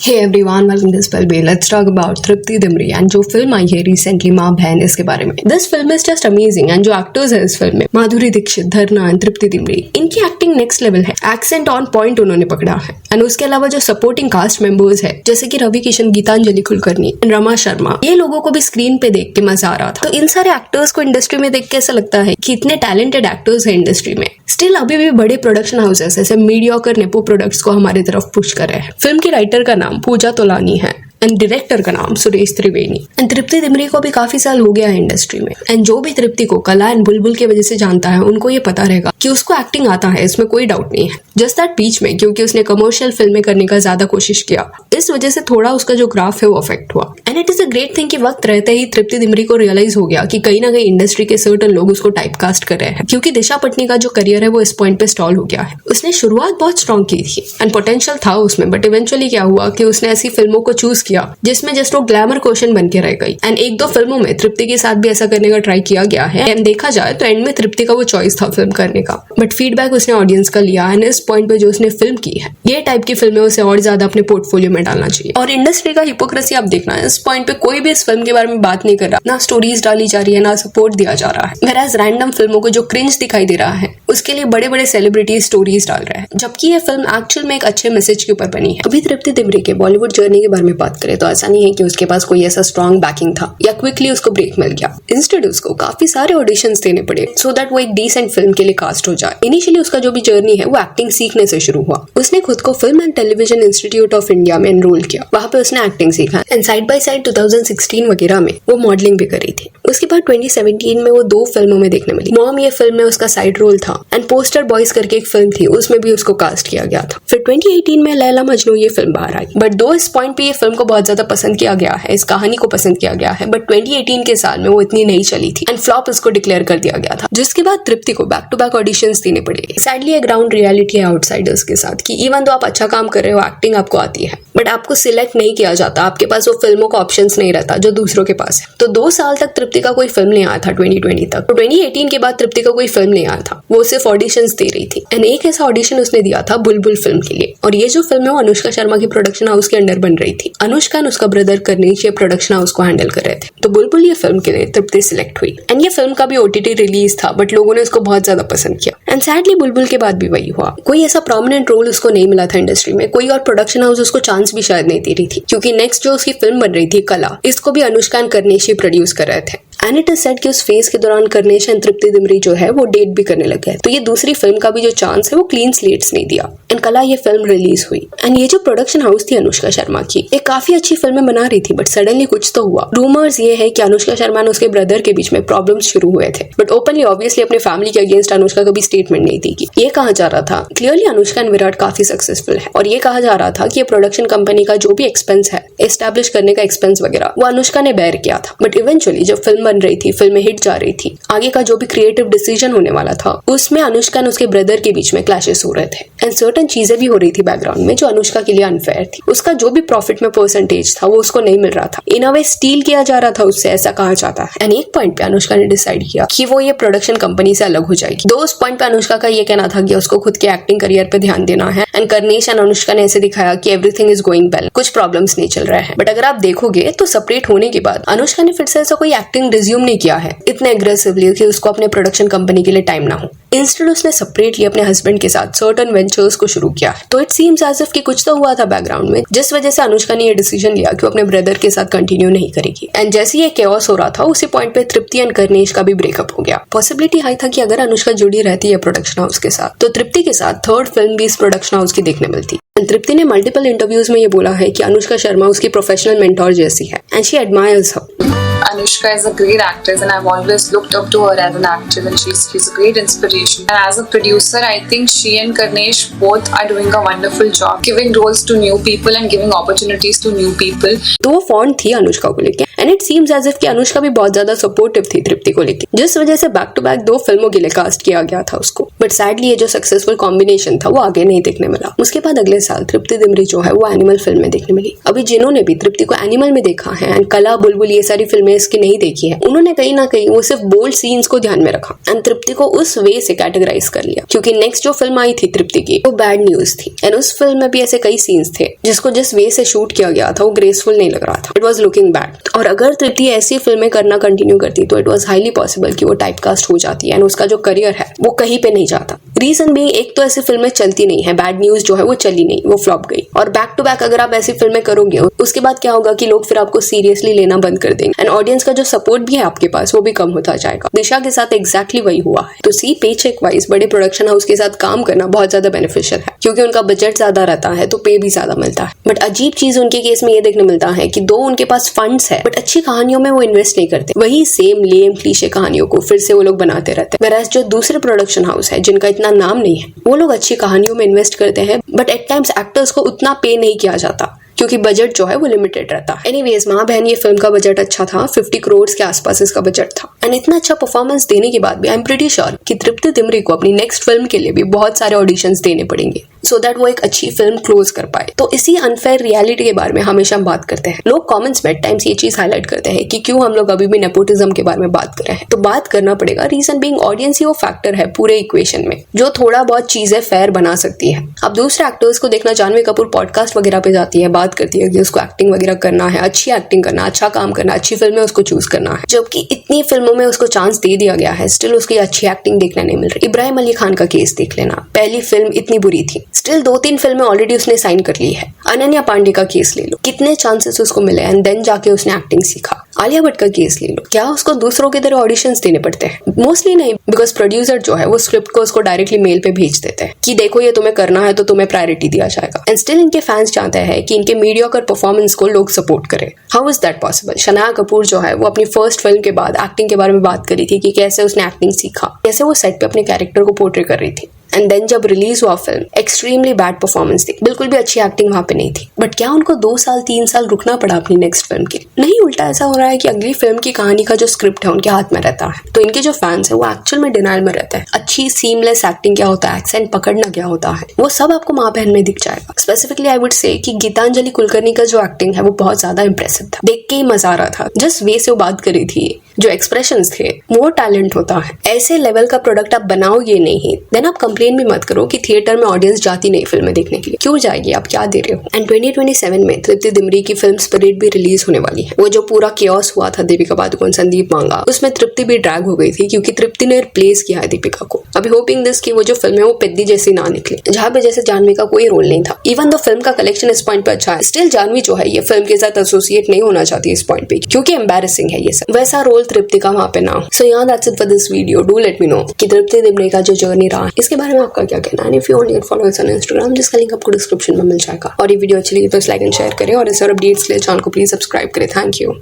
Hey everyone, welcome to this Spellbay. Let's talk about Tripti Dimri and जो film आई है recently माँ बहन इसके बारे में. This film is just amazing and जो एक्टर्स है इस फिल्म में माधुरी दीक्षित, धरना एंड तृप्ति दिमरी, इनकी एक्टिंग नेक्स्ट लेवल है. एक्सेंट ऑन पॉइंट उन्होंने पकड़ा है. एंड उसके अलावा जो सपोर्टिंग कास्ट मेंबर्स है जैसे कि रवि किशन, गीतांजलि कुलकर्णी, रमा शर्मा, ये लोगों को भी स्क्रीन पे देख के मजा आ रहा था. तो इन सारे एक्टर्स को इंडस्ट्री में देख के ऐसा लगता है कि इतने टैलेंटेड एक्टर्स है इंडस्ट्री में. स्टिल अभी भी बड़े प्रोडक्शन हाउसेस ऐसे मीडियोकर नेपो प्रोडक्ट्स को हमारी तरफ पुश कर रहे हैं. फिल्म की राइटर का नाम पूजा तोलानी है एंड डायरेक्टर का नाम सुरेश त्रिवेणी. एंड तृप्ति दिमरी को भी काफी साल हो गया है इंडस्ट्री में. एंड जो भी तृप्ति को कला एंड बुलबुल की वजह से जानता है उनको ये पता रहेगा कि उसको एक्टिंग आता है, इसमें कोई डाउट नहीं है. जस्ट दैट बीच में क्योंकि उसने कमर्शियल फिल्में करने का ज्यादा कोशिश किया, इस वजह से थोड़ा उसका जो ग्राफ है वो अफेक्ट हुआ. And it is a great thing कि वक्त रहते ही तृप्ति दिमरी को रियलाइज हो गया कि कहीं ना कहीं इंडस्ट्री के सर्टन लोग उसको टाइपकास्ट कर रहे हैं, क्योंकि दिशा पटनी का जो करियर है वो इस पॉइंट पे स्टॉल हो गया है. उसने शुरुआत बहुत स्ट्रॉन्ग की थी एंड पोटेंशियल था उसमें, बट इवेंचुअली क्या हुआ कि उसने ऐसी फिल्मों को चूज किया जिसमें जस्ट वो ग्लैमर क्वेश्चन बन के रह गई. एंड एक दो फिल्मों में तृप्ति के साथ भी ऐसा करने का ट्राई किया गया है. एंड देखा जाए तो एंड में तृप्ति का वो चॉइस था फिल्म करने का, बट फीडबैक उसने ऑडियंस का लिया. एंड इस पॉइंट पे जो उसने फिल्म की है, ये टाइप की फिल्में उसे और ज्यादा अपने पोर्टफोलियो में डालना चाहिए. और इंडस्ट्री का हिपोक्रेसी आप देखना है, इस पॉइंट पे कोई भी इस फिल्म के बारे में बात नहीं कर रहा, ना स्टोरीज डाली जा रही है, ना सपोर्ट दिया जा रहा है. वेराज रैंडम फिल्मों को जो क्रिंज दिखाई दे रहा है उसके लिए बड़े बड़े सेलिब्रिटीज स्टोरीज डाल रहे हैं, जबकि ये फिल्म एक्चुअल में एक अच्छे मैसेज के ऊपर बनी है. अभी तृप्ति दिमरी के बॉलीवुड जर्नी के बारे में बात करें तो ऐसा नहीं है कि उसके पास कोई ऐसा स्ट्रॉन्ग बैकिंग था या क्विकली उसको ब्रेक मिल गया. इंस्टेड उसको काफी सारे ऑडिशंस देने पड़े सो दैट वो एक डिसेंट फिल्म के लिए कास्ट हो जाए. इनिशियली उसका जो भी जर्नी है वो एक्टिंग सीखने से शुरू हुआ. उसने खुद को film and television institute of India में एनरोल किया, वहां पे उसने एक्टिंग सीखा. एंड साइड बाय साइड 2016 वगैरह में वो मॉडलिंग भी करी थी. उसके बाद 2017 में वो 2 फिल्मों में देखने मिली. मॉम ये फिल्म में उसका साइड रोल था एंड पोस्टर बॉयज करके एक फिल्म थी, उसमें भी उसको कास्ट किया गया था. फिर 2018 में लैला मजनू ये फिल्म बाहर आई, बट दो इस पॉइंट पे ये फिल्म को बहुत ज्यादा पसंद किया गया है, इस कहानी को पसंद किया गया है, बट 2018 के साल में वो इतनी नहीं चली थी एंड फ्लॉप उसको डिक्लेयर कर दिया गया था. जिसके बाद तृप्ति को बैक टू बैक ऑडिशंस देने पड़े. सैडली एक ग्राउंड रियलिटी है आउटसाइडर्स के साथ कि इवन तो आप अच्छा काम कर रहे हो, एक्टिंग आपको आती है, बट आपको सिलेक्ट नहीं किया जाता, आपके पास वो फिल्मों का ऑप्शंस नहीं रहता जो दूसरों के पास है. तो 2 साल तक तृप्ति का कोई फिल्म नहीं आया था 2020 तक. तो 2018 के बाद तृप्ति का कोई फिल्म नहीं आया था, वो सिर्फ ऑडिशंस दे रही थी. एंड एक ऐसा ऑडिशन उसने दिया था बुलबुल फिल्म के लिए. और ये जो फिल्म है वो अनुष्का शर्मा की प्रोडक्शन हाउस के अंडर बन रही थी. अनुष्का और उसका ब्रदर करनीश ये प्रोडक्शन हाउस को हैंडल कर रहे थे. तो बुलबुल ये फिल्म के लिए तृप्ति सिलेक्ट हुई. एंड ये फिल्म का भी OTT रिलीज था, बट लोगों ने उसको बहुत ज्यादा पसंद किया. एंड सैडली बुलबुल के बाद भी वही हुआ, कोई ऐसा प्रोमिनेंट रोल उसको नहीं मिला था इंडस्ट्री में. कोई और प्रोडक्शन हाउस उसको चांस भी शायद नहीं दे रही थी, क्योंकि नेक्स्ट जो उसकी फिल्म बन रही थी कला, इसको भी अनुष्का एंड करनीश ही प्रोड्यूस कर रहे थे. एंड इट इज सेड कि उस फेज के दौरान करनीश एंड तृप्ति दिमरी जो है वो डेट भी करने लग गए. तो ये दूसरी फिल्म का भी जो चांस है वो क्लीन स्लेट्स नहीं दिया. एंड कला ये फिल्म रिलीज हुई. एंड ये जो प्रोडक्शन हाउस थी अनुष्का शर्मा की, एक काफी अच्छी फिल्में बना रही थी, बट सडनली कुछ तो हुआ. रूमर्स ये है कि अनुष्का शर्मा और उसके ब्रदर के बीच में प्रॉब्लम्स शुरू हुए थे, बट ओपनली ऑब्वियसली अपने फैमिली के अगेंस्ट अनुष्का कभी स्टेटमेंट नहीं दी. ये कहा जा रहा था क्लियरली अनुष्का एंड विराट काफी सक्सेसफुल है, और ये कहा जा रहा था कि ये प्रोडक्शन कंपनी का जो भी एक्सपेंस है, एस्टैब्लिश करने का एक्सपेंस वगैरह, वो अनुष्का ने बेयर किया था. बट इवेंचुअली जब फिल्म बन रही थी, फिल्म हिट जा रही थी, आगे का जो भी क्रिएटिव डिसीजन होने वाला था उसमें अनुष्का और उसके ब्रदर के बीच में क्लैशेस हो रहे थे. एंड सर्टेन चीजें भी हो रही थी बैकग्राउंड में जो अनुष्का के लिए अनफेयर थी. उसका जो भी प्रॉफिट में परसेंटेज था वो उसको नहीं मिल रहा था. इन अ वे स्टील किया जा रहा था उससे, ऐसा कहा जाता है. एंड एक पॉइंट पे अनुष्का ने डिसाइड किया कि वो ये प्रोडक्शन कंपनी से अलग हो जाएगी. दो उस पॉइंट पे अनुष्का का ये कहना था कि उसको खुद के एक्टिंग करियर पे ध्यान देना है. एंड करनीश एंड अनुष्का ने ऐसे दिखाया कि एवरीथिंग इज गोइंग वेल, कुछ प्रॉब्लम्स नहीं चल रहे हैं. बट अगर आप देखोगे तो सेपरेट होने के बाद अनुष्का ने फिर से ऐसा कोई एक्टिंग रिज्यूम नहीं किया है इतने एग्रेसिवली कि उसको अपने प्रोडक्शन कंपनी के लिए टाइम ना हो. इंस्टेड उसने सेपरेटली अपने हस्बैंड के साथ सर्टेन वेंचर्स को शुरू किया. तो इट सीम्स एज इफ कि कुछ तो हुआ था बैकग्राउंड में, जिस वजह से अनुष्का ने ये डिसीजन लिया कि वो अपने ब्रदर के साथ कंटिन्यू नहीं करेगी. एंड जैसे ये केओस हो रहा था, उसी पॉइंट पे तृप्ति एंड करनीश का भी ब्रेकअप हो गया. पॉसिबिलिटी हाई था कि अगर अनुष्का जुड़ी रहती है प्रोडक्शन हाउस के साथ, तो तृप्ति के साथ थर्ड फिल्म भी इस प्रोडक्शन हाउस की देखने मिलती. तृप्ति ने मल्टीपल इंटरव्यूज में ये बोला है कि अनुष्का शर्मा उसकी प्रोफेशनल मेंटोर जैसी है and she admires her. Anushka is a great actress and I've always looked up to her as an actress and she's a great inspiration. And as a producer, I think she and Karnesh both are doing a wonderful job, giving roles to new people and giving opportunities to new people. तो वो fond थी अनुष्का को लेके. And it seems as if कि अनुष्का भी बहुत ज्यादा supportive थी तृप्ति को लेके, जिस वजह से बैक टू बैक 2 फिल्मों के लिए कास्ट किया गया था उसको. बट सैडली ये जो सक्सेसफुल कॉम्बिनेशन था वो आगे नहीं देखने मिला. उसके बाद अगले साल तृप्ति दिमरी जो है वो एनिमल फिल्म में देखने मिली. अभी जिन्होंने भी तृप्ति को एनिमल में देखा है एंड कला, बुलबुल ये सारी फिल्में जिन्होंने इसकी नहीं देखी है उन्होंने कहीं ना कहीं वो सिर्फ बोल्ड सीन्स को ध्यान में रखा एंड तृप्ति को उस वे से कैटेगराइज कर लिया, क्योंकि नेक्स्ट जो फिल्म आई थी तृप्ति की वो बैड न्यूज थी एंड उस फिल्म में भी ऐसे कई सीन्स थे जिसको जिस वे से शूट किया गया था वो ग्रेसफुल नहीं लग रहा था, इट वॉज लुकिंग बैड। और अगर तृप्ति ऐसी फिल्में करना कंटिन्यू करती तो इट वॉज हाईली पॉसिबल कि वो टाइपकास्ट हो जाती है एंड उसका जो करियर है वो कहीं पे नहीं जाता। रीजन भी एक तो ऐसी फिल्में चलती नहीं है, बैड न्यूज जो है वो चली नहीं, वो फ्लॉप गई। और बैक टू बैक अगर आप ऐसी फिल्में करोगे उसके बाद क्या होगा कि लोग फिर आपको सीरियसली लेना बंद कर देंगे एंड ऑडियंस का जो सपोर्ट भी है आपके पास वो भी कम होता जाएगा। दिशा के साथ एग्जैक्टली वही हुआ है। तो सी पे चेक वाइज बड़े प्रोडक्शन हाउस के साथ काम करना बहुत ज्यादा बेनिफिशियल है, क्योंकि उनका बजट ज्यादा रहता है तो पे भी ज्यादा मिलता है। बट अजीब चीज उनके केस में ये देखने मिलता है कि दो उनके पास फंड्स है बट अच्छी कहानियों में वो इन्वेस्ट नहीं करते, वही सेम लेम क्लीशे कहानियों को फिर से वो लोग बनाते रहते हैं। whereas जो दूसरे प्रोडक्शन हाउस है जिनका इतना नाम नहीं है वो लोग अच्छी कहानियों में इन्वेस्ट करते हैं बट एट टाइम्स एक्टर्स को उतना पे नहीं किया जाता क्योंकि बजट जो है वो लिमिटेड रहता है। एनीवेज माँ बहन ये फिल्म का बजट अच्छा था, 50 करोड़ के आसपास इसका बजट था एंड इतना अच्छा परफॉर्मेंस देने के बाद भी आई एम प्रीटी श्योर कि तृप्ति दिमरी को अपनी नेक्स्ट फिल्म के लिए भी बहुत सारे ऑडिशंस देने पड़ेंगे सो दैट वो एक अच्छी फिल्म क्लोज कर पाए। तो इसी अनफेयर रियलिटी के बारे में हमेशा हम बात करते हैं। लोग कमेंट्स में एट टाइम्स ये चीज हाईलाइट करते हैं कि क्यों हम लोग अभी भी नेपोटिज्म के बारे में बात कर रहे हैं। तो बात करना पड़ेगा, रीजन बीइंग ऑडियंस ही वो फैक्टर है पूरे इक्वेशन में जो थोड़ा बहुत चीजें फेयर बना सकती है। अब दूसरे एक्टर्स को देखना, जानवी कपूर पॉडकास्ट वगैरह पे जाती है, बात करती है कि उसको एक्टिंग वगैरह करना है, अच्छी एक्टिंग करना, अच्छा काम करना, अच्छी फिल्में उसको चूज करना है, जबकि इतनी फिल्मों में उसको चांस दे दिया गया है स्टिल उसकी अच्छी एक्टिंग देखने नहीं मिल रही। इब्राहिम अली खान का केस देख लेना, पहली फिल्म इतनी बुरी थी, स्टिल 2-3 फिल्में ऑलरेडी उसने साइन कर ली है। अनन्या पांडे का केस ले लो, कितने चांसेस उसको मिले एंड देन जाके उसने एक्टिंग सीखा। आलिया भट्ट का केस ले लो, क्या उसको दूसरों की तरह ऑडिशंस देने पड़ते हैं? मोस्टली नहीं, बिकॉज प्रोड्यूसर जो है वो स्क्रिप्ट को उसको डायरेक्टली मेल पे भेज देते हैं कि देखो ये तुम्हें करना है तो तुम्हें प्रायोरिटी दिया जाएगा एंड स्टिल इनके फैंस चाहते हैं कि इनके मीडियोकर परफॉर्मेंस को लोग सपोर्ट करें। How is that possible? Shanaya Kapoor जो है वो अपनी फर्स्ट फिल्म के बाद एक्टिंग के बारे में बात करी थी कि कैसे उसने एक्टिंग सीखा, कैसे वो सेट पे अपने कैरेक्टर को पोर्ट्रे कर रही थी एंड देन जब रिलीज हुआ फिल्म एक्सट्रीमली बैड परफॉर्मेंस थी, बिल्कुल भी अच्छी एक्टिंग वहां पे नहीं थी। बट क्या उनको 2 साल 3 साल रुकना पड़ा अपनी नेक्स्ट फिल्म के? नहीं, उल्टा ऐसा हो रहा है कि अगली फिल्म की कहानी का जो स्क्रिप्ट है उनके हाथ में रहता है, तो इनके जो फैंस है वो एक्चुअल में डिनाइल में रहते हैं। अच्छी सीमलेस एक्टिंग क्या होता है, एक्सेंट पकड़ना क्या होता है, वो सब आपको माँ बहन में दिख जाएगा। स्पेसिफिकली आई वुड से कि गीतांजलि कुलकर्णी का जो एक्टिंग है वो बहुत ज्यादा इंप्रेसिव था, देख के ही मजा आ रहा था। जिस वे से वो बात करी थी, जो एक्सप्रेशंस थे, वो टैलेंट होता है। ऐसे लेवल का प्रोडक्ट आप बनाओगे नहीं, देन आप कंप्लेन भी मत करो कि थिएटर में ऑडियंस जाती नहीं फिल्में देखने के लिए। क्यों जाएगी, आप क्या दे रहे हो? एंड 2027 में तृप्ति दिमरी की फिल्म स्पिरिट भी रिलीज होने वाली है। वो जो पूरा केओस हुआ था दीपिका पादुकोण संदीप मांगा, उसमें तृप्ति भी ड्रैग हो गई थी क्योंकि तृप्ति ने रिप्लेस किया है दीपिका को। अभी होपिंग दिस कि वो जो फिल्म है वो पेद्दी जैसी ना निकले, जहाँ पे जैसे जानवी का कोई रोल नहीं था। इवन दो फिल्म का कलेक्शन इस पॉइंट पे अच्छा है, स्टिल जानवी जो है ये फिल्म के साथ एसोसिएट नहीं होना चाहती इस पॉइंट पे, क्योंकि एम्बैरेसिंग है ये सब। वैसा रोल तृप्ति का वहाँ पे ना। So yeah, that's it for this video. Do let me know कि तृप्ति दिमरी का जो जर्नी रहा इसके बारे में आपका क्या कहना है। If you only follow us on Instagram, जिसका लिंक आपको डिस्क्रिप्शन में मिल जाएगा। और ये वीडियो अच्छी लगी तो लाइक एंड शेयर करें और इस और अपडेट्स के लिए चैनल को प्लीज सब्सक्राइब करें। Thank you.